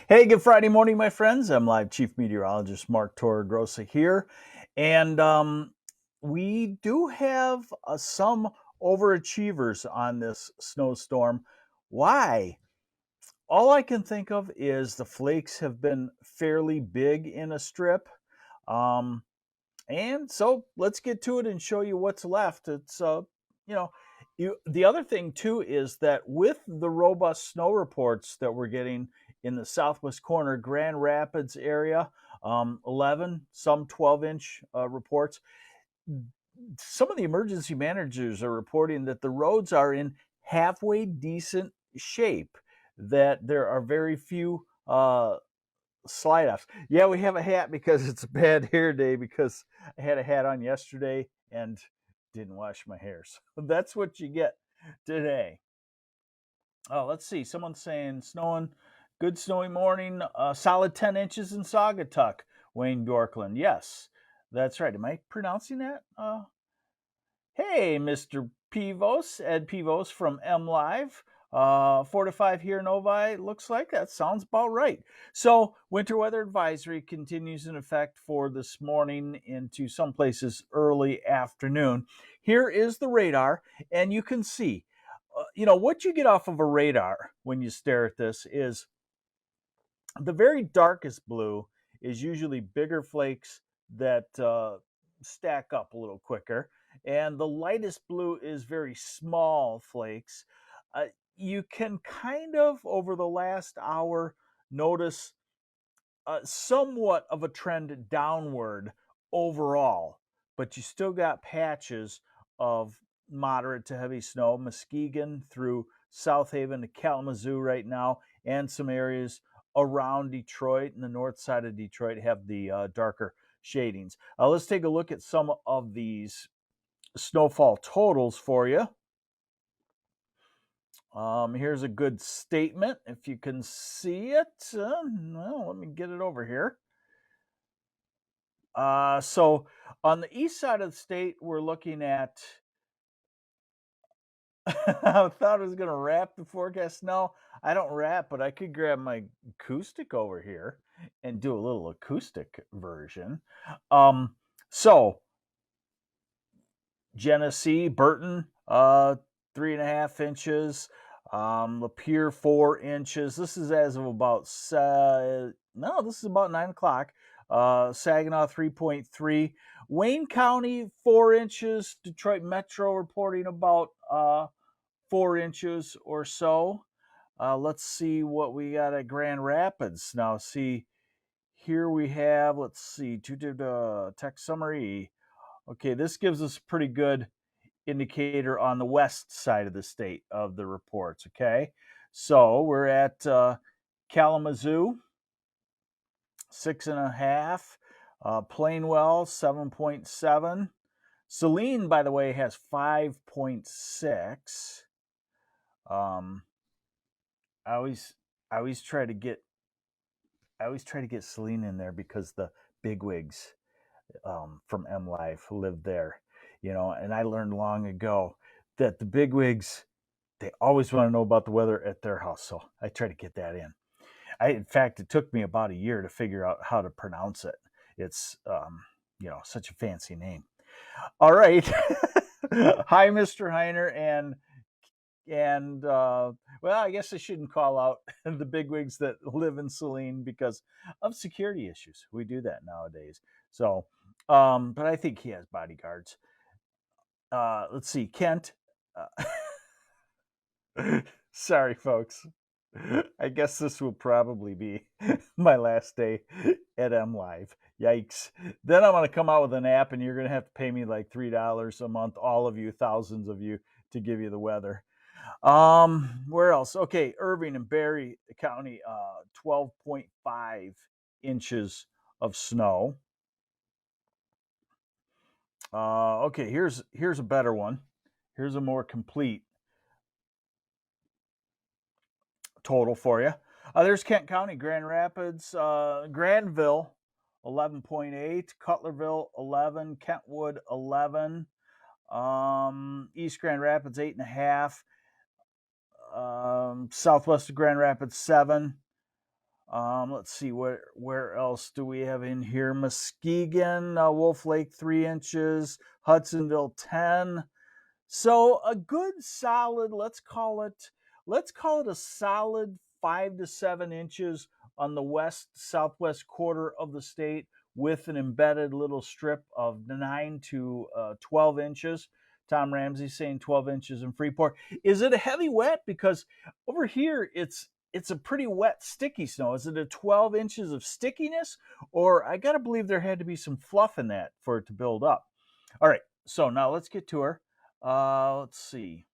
Hey, good Friday morning, my friends. I'm Live Chief Meteorologist Mark Torregrossa here. And we do have some overachievers on this snowstorm. Why? All I can think of is the flakes have been fairly big in a strip. Um, and so let's get to it and show you what's left. You know, the other thing too is that with the robust snow reports that we're getting in the southwest corner, Grand Rapids area, 11, some 12-inch reports. Some of the emergency managers are reporting that the roads are in halfway decent shape, that there are very few slide offs. Yeah, we have a hat because it's a bad hair day because I had a hat on yesterday and didn't wash my hair. So that's what you get today. Oh, let's see. Someone's saying snowing, good snowy morning, solid 10 inches in Saugatuck, Wayne Dorkland. Yes, that's right. Am I pronouncing that? Hey, Mr. Pivos, Ed Pivos from MLive. 4 to 5 here in Novi. Looks like that sounds about right. So, winter weather advisory continues in effect for this morning into some places early afternoon. Here is the radar, and you can see, what you get off of a radar when you stare at this is the very darkest blue is usually bigger flakes that stack up a little quicker, and the lightest blue is very small flakes. Uh, you can kind of, over the last hour, notice somewhat of a trend downward overall, but you still got patches of moderate to heavy snow, Muskegon through South Haven to Kalamazoo right now, and some areas around Detroit and the north side of Detroit have the darker shadings. Let's take a look at some of these snowfall totals for you. Here's a good statement. If you can see it, well, let me get it over here. So on the east side of the state, we're looking at. I thought I was going to wrap the forecast. No, I don't wrap, but I could grab my acoustic over here and do a little acoustic version. So Genesee, Burton, 3.5 inches. Lapeer, 4 inches. This is as of about no, this is about 9 o'clock. Saginaw, 3.3. Wayne County, 4 inches. Detroit Metro reporting about 4 inches or so. Let's see what we got at Grand Rapids. Now, see, here we have, let's see, tech summary. Okay, this gives us a pretty good indicator on the west side of the state of the reports. Okay, so we're at Kalamazoo, 6.5, Plainwell, 7.7. Saline, by the way, has 5.6. I always I always try to get Saline in there because the bigwigs from MLive live there, and I learned long ago that the bigwigs, they always want to know about the weather at their house, so I try to get that in. In fact, it took me about a year to figure out how to pronounce it. It's such a fancy name. All right. Hi, Mr. Heiner, and well, I guess I shouldn't call out the bigwigs that live in Saline because of security issues. We do that nowadays. So, but I think he has bodyguards. Let's see, Kent. Sorry, folks. I guess this will probably be my last day at MLive. Yikes. Then I'm going to come out with an app and you're going to have to pay me like $3 a month, all of you, thousands of you, to give you the weather. Where else? Okay, Irving and Barry County, 12.5 inches of snow. Okay, here's a better one. Here's a more complete total for you. There's Kent County, Grand Rapids, Granville, 11.8, Cutlerville, 11, Kentwood, 11, East Grand Rapids, 8.5, southwest of Grand Rapids, 7, Let's see, where else do we have in here? Muskegon, Wolf Lake 3 inches, Hudsonville 10. So a good solid, let's call it a solid 5 to 7 inches on the southwest quarter of the state, with an embedded little strip of 9 to 12 inches. Tom Ramsey saying 12 inches in Freeport. Is it a heavy wet? Because over here it's a pretty wet, sticky snow. Is it a 12 inches of stickiness, or I gotta believe there had to be some fluff in that for it to build up. All right, so now let's get to her. Let's see.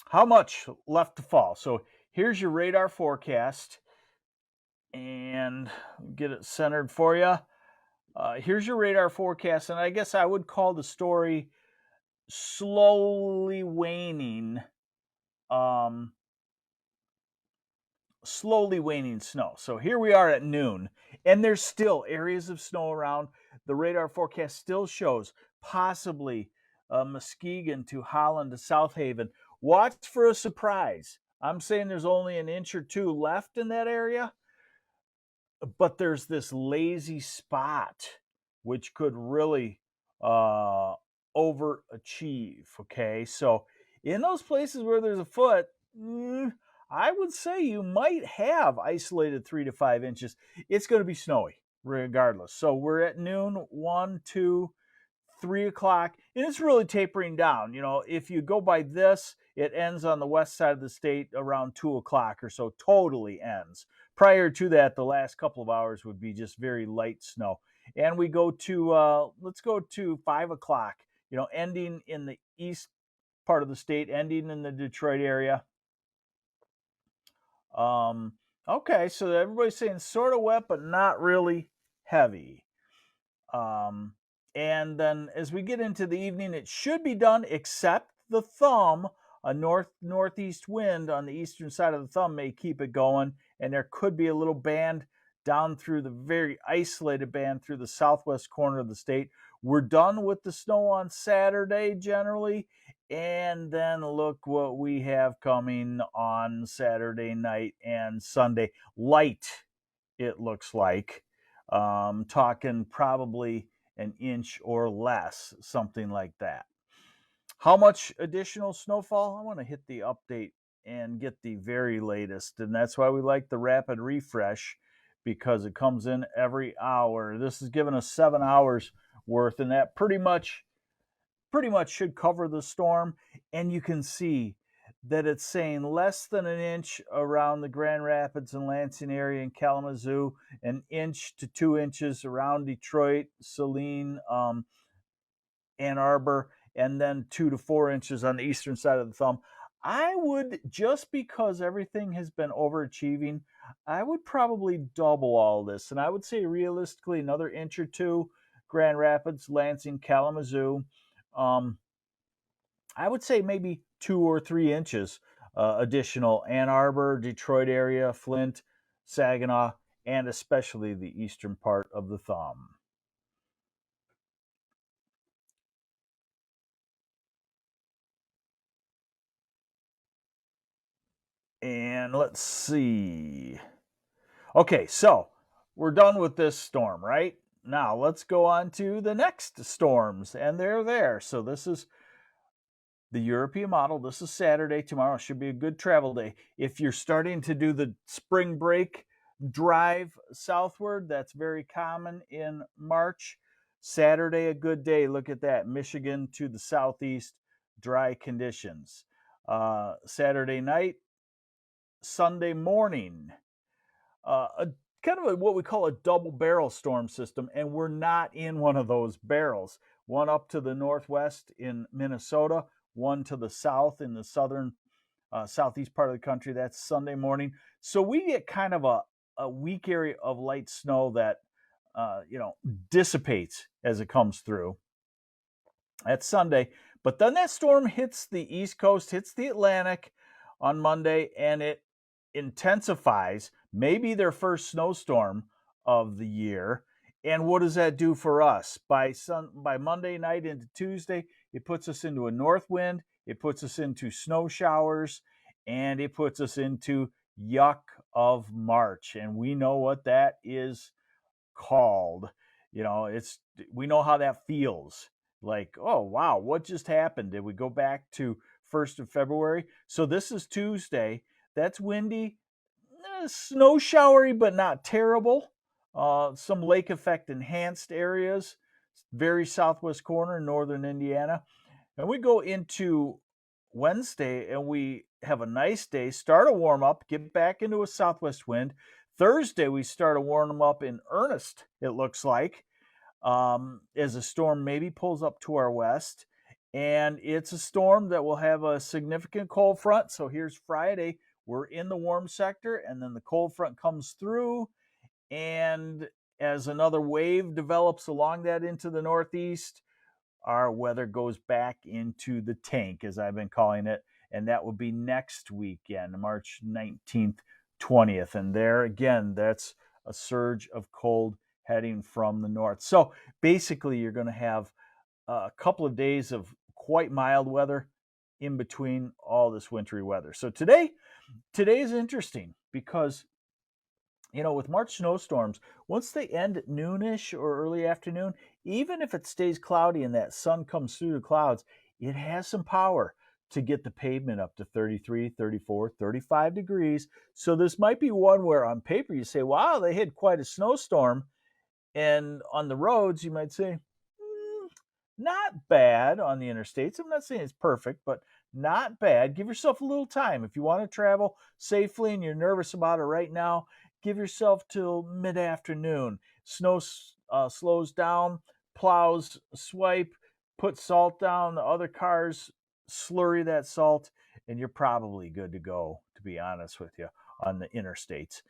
How much left to fall? So here's your radar forecast, and get it centered for you. Here's your radar forecast, and I guess I would call the story slowly waning. Slowly waning snow. So here we are at noon, and there's still areas of snow around. The radar forecast still shows possibly Muskegon to Holland to South Haven. Watch for a surprise. I'm saying there's only an inch or two left in that area, but there's this lazy spot which could really overachieve. Okay, so in those places where there's a foot, I would say you might have isolated 3 to 5 inches. It's going to be snowy regardless. So we're at noon, 1, 2, 3 o'clock, and it's really tapering down. You know, if you go by this, it ends on the west side of the state around 2 o'clock or so, totally ends. Prior to that, the last couple of hours would be just very light snow. And we go to, let's go to 5 o'clock, you know, ending in the east part of the state, ending in the Detroit area. Okay, so everybody's saying sort of wet, but not really heavy. And then as we get into the evening, it should be done, except the thumb. A northeast wind on the eastern side of the thumb may keep it going, and there could be a little band down through the very isolated band through the southwest corner of the state. We're done with the snow on Saturday generally, and then look what we have coming on Saturday night and Sunday. Light, it looks like. Talking probably an inch or less, something like that. How much additional snowfall? I want to hit the update and get the very latest, and that's why we like the rapid refresh, because it comes in every hour. This is giving us 7 hours worth, and that pretty much should cover the storm. And you can see that it's saying less than an inch around the Grand Rapids and Lansing area in Kalamazoo, an inch to 2 inches around Detroit, Saline, Ann Arbor, and then 2 to 4 inches on the eastern side of the thumb. I would, just because everything has been overachieving, I would probably double all this. And I would say realistically another inch or two, Grand Rapids, Lansing, Kalamazoo. I would say maybe 2 or 3 inches additional Ann Arbor, Detroit area, Flint, Saginaw, and especially the eastern part of the thumb. And let's see. Okay, so we're done with this storm, right? Now let's go on to the next storms, and they're there. So this is the European model. This is Saturday. Tomorrow should be a good travel day. If you're starting to do the spring break drive southward, that's very common in March. Saturday, a good day. Look at that. Michigan to the southeast, dry conditions. Saturday night, Sunday morning, a kind of what we call a double barrel storm system, and we're not in one of those barrels. One up to the northwest in Minnesota, one to the south in the southern southeast part of the country. That's Sunday morning. So we get kind of a weak area of light snow that dissipates as it comes through. That's Sunday. But then that storm hits the East Coast, hits the Atlantic on Monday, and it intensifies, maybe their first snowstorm of the year. And what does that do for us? By Monday night into Tuesday, it puts us into a north wind, it puts us into snow showers, and it puts us into yuck of March. And we know what that is called. We know how that feels. Like, oh wow, what just happened? Did we go back to 1st of February? So this is Tuesday. That's windy, snow showery, but not terrible. Some lake effect enhanced areas, very southwest corner, northern Indiana. And we go into Wednesday and we have a nice day, start a warm up, get back into a southwest wind. Thursday, we start a warm up in earnest, it looks like, as a storm maybe pulls up to our west. And it's a storm that will have a significant cold front. So here's Friday. We're in the warm sector, and then the cold front comes through. And as another wave develops along that into the northeast, our weather goes back into the tank, as I've been calling it. And that will be next weekend, March 19th, 20th. And there again, that's a surge of cold heading from the north. So basically, you're going to have a couple of days of quite mild weather in between all this wintry weather. So today is interesting because, with March snowstorms, once they end at noonish or early afternoon, even if it stays cloudy and that sun comes through the clouds, it has some power to get the pavement up to 33, 34, 35 degrees. So this might be one where on paper you say, wow, they had quite a snowstorm. And on the roads, you might say, not bad on the interstates. I'm not saying it's perfect, but not bad. Give yourself a little time. If you want to travel safely and you're nervous about it right now, give yourself till mid-afternoon. Snow slows down, plows swipe, put salt down, the other cars slurry that salt, and you're probably good to go, to be honest with you, on the interstates.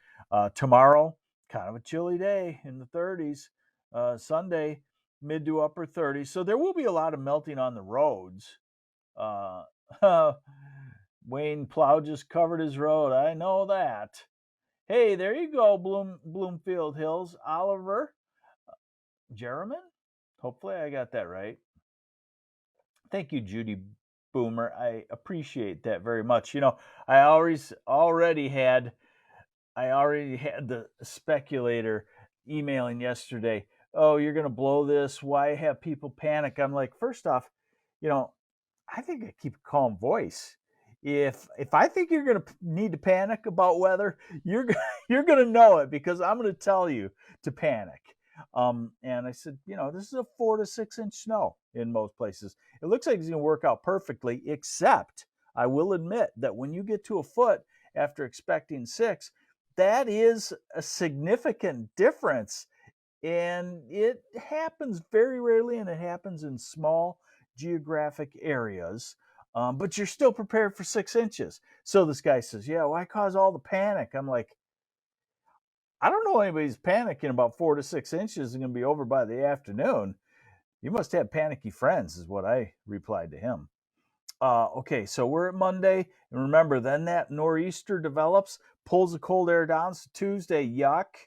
Tomorrow, kind of a chilly day in the 30s. Sunday, mid to upper 30s. So there will be a lot of melting on the roads. Wayne Plow just covered his road. I know that. Hey, there you go, Bloomfield Hills. Oliver Jerriman? Hopefully I got that right. Thank you, Judy Boomer. I appreciate that very much. I already had the speculator emailing yesterday. Oh, you're going to blow this. Why have people panic? I'm like, first off, I think I keep a calm voice. If I think you're going to need to panic about weather, you're going to know it because I'm going to tell you to panic. And I said, this is a 4 to 6 inch snow in most places. It looks like it's going to work out perfectly, except I will admit that when you get to a foot after expecting 6, that is a significant difference. And it happens very rarely, and it happens in small geographic areas. But you're still prepared for 6 inches. So this guy says, yeah, why cause all the panic? I'm like, I don't know anybody's panicking about 4 to 6 inches is going to be over by the afternoon. You must have panicky friends, is what I replied to him. Okay, so we're at Monday. And remember, then that nor'easter develops, pulls the cold air down. So Tuesday, yuck.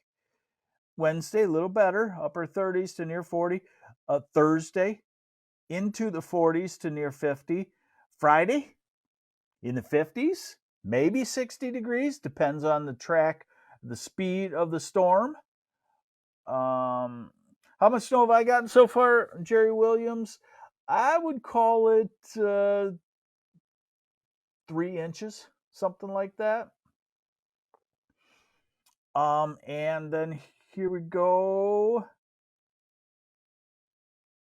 Wednesday, a little better, upper 30s to near 40. Thursday, into the 40s to near 50. Friday, in the 50s, maybe 60 degrees, depends on the track, the speed of the storm. How much snow have I gotten so far, Jerry Williams? I would call it 3 inches, something like that. And then here we go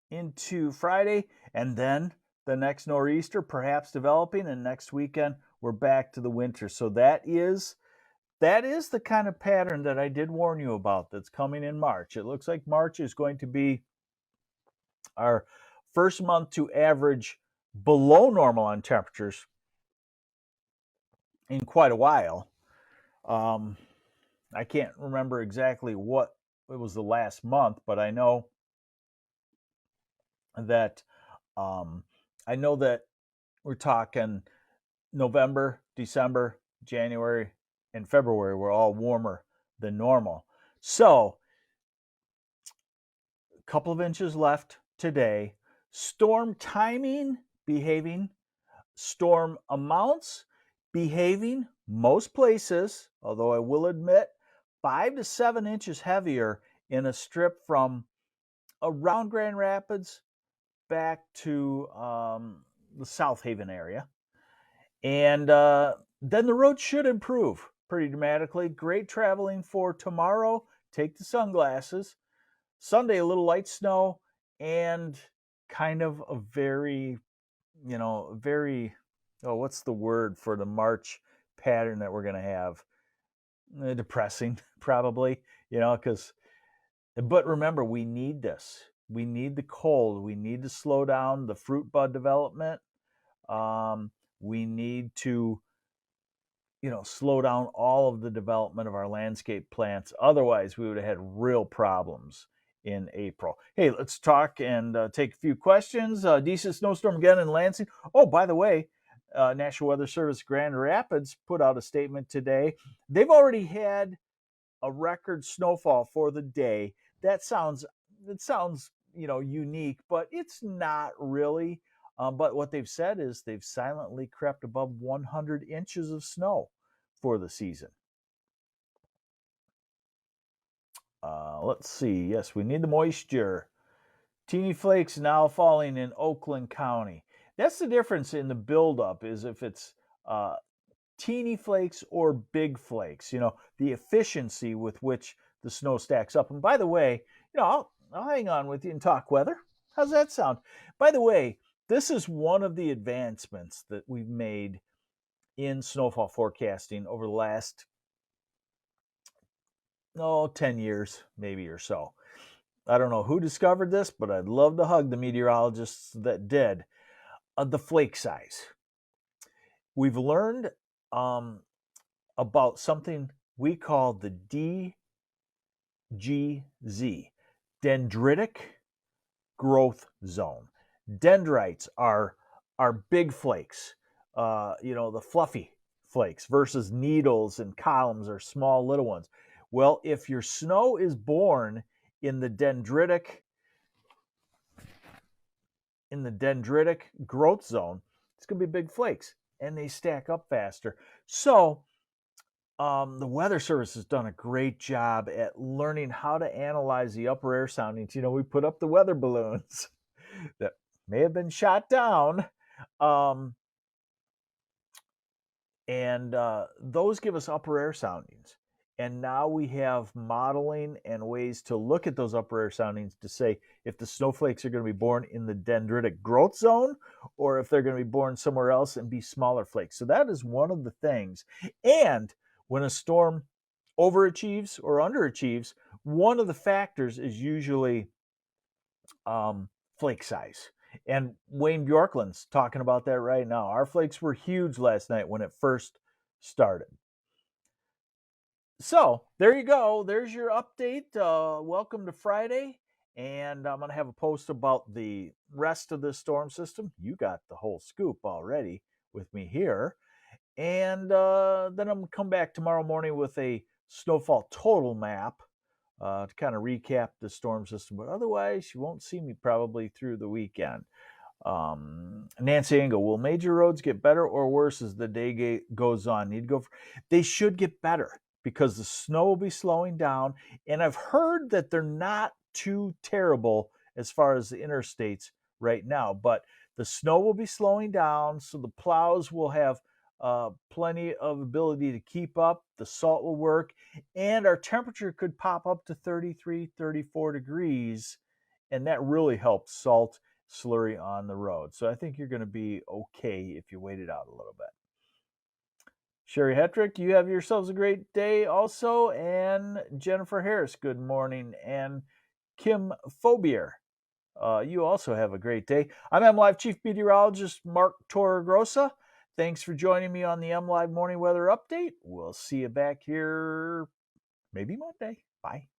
into Friday, and then the next nor'easter perhaps developing, and next weekend we're back to the winter. So that is the kind of pattern that I did warn you about that's coming in March. It looks like March is going to be our first month to average below normal on temperatures in quite a while. I can't remember exactly what it was the last month, but I know that we're talking November, December, January, and February were all warmer than normal. So, a couple of inches left today. Storm timing behaving, storm amounts behaving Most places, although I will admit, 5 to 7 inches heavier in a strip from around Grand Rapids back to the South Haven area. And then the road should improve pretty dramatically. Great traveling for tomorrow. Take the sunglasses. Sunday, a little light snow and kind of a very, what's the word for the March pattern that we're going to have? Depressing, probably, but remember, we need this. We need the cold. We need to slow down the fruit bud development. We need to, slow down all of the development of our landscape plants. Otherwise, we would have had real problems in April. Hey, let's talk and take a few questions. Decent snowstorm again in Lansing. Oh, by the way, National Weather Service Grand Rapids put out a statement today. They've already had a record snowfall for the day. It sounds unique, but it's not really. But what they've said is they've silently crept above 100 inches of snow for the season. Let's see. Yes, we need the moisture. Teeny flakes now falling in Oakland County. That's the difference in the buildup, is if it's teeny flakes or big flakes, the efficiency with which the snow stacks up. And by the way, I'll hang on with you and talk weather. How's that sound? By the way, this is one of the advancements that we've made in snowfall forecasting over the last 10 years, maybe or so. I don't know who discovered this, but I'd love to hug the meteorologists that did. The flake size. We've learned about something we call the DGZ, dendritic growth zone. Dendrites are big flakes, the fluffy flakes, versus needles and columns are small little ones. Well, if your snow is born in the dendritic growth zone, it's going to be big flakes, and they stack up faster. So the Weather Service has done a great job at learning how to analyze the upper air soundings. We put up the weather balloons that may have been shot down, and those give us upper air soundings. And now we have modeling and ways to look at those upper air soundings to say if the snowflakes are going to be born in the dendritic growth zone or if they're going to be born somewhere else and be smaller flakes. So that is one of the things. And when a storm overachieves or underachieves, one of the factors is usually flake size. And Wayne Bjorklund's talking about that right now. Our flakes were huge last night when it first started. So there you go. There's your update. Welcome to Friday. And I'm going to have a post about the rest of the storm system. You got the whole scoop already with me here. And then I'm going to come back tomorrow morning with a snowfall total map to kind of recap the storm system. But otherwise, you won't see me probably through the weekend. Nancy Engel, will major roads get better or worse as the day goes on? They should get better, because the snow will be slowing down. And I've heard that they're not too terrible as far as the interstates right now, but the snow will be slowing down, so the plows will have plenty of ability to keep up. The salt will work, and our temperature could pop up to 33, 34 degrees, and that really helps salt slurry on the road. So I think you're going to be okay if you wait it out a little bit. Sherry Hetrick, you have yourselves a great day also. And Jennifer Harris, good morning. And Kim Fobier, you also have a great day. I'm MLive Chief Meteorologist Mark Torregrossa. Thanks for joining me on the MLive Morning Weather Update. We'll see you back here maybe Monday. Bye.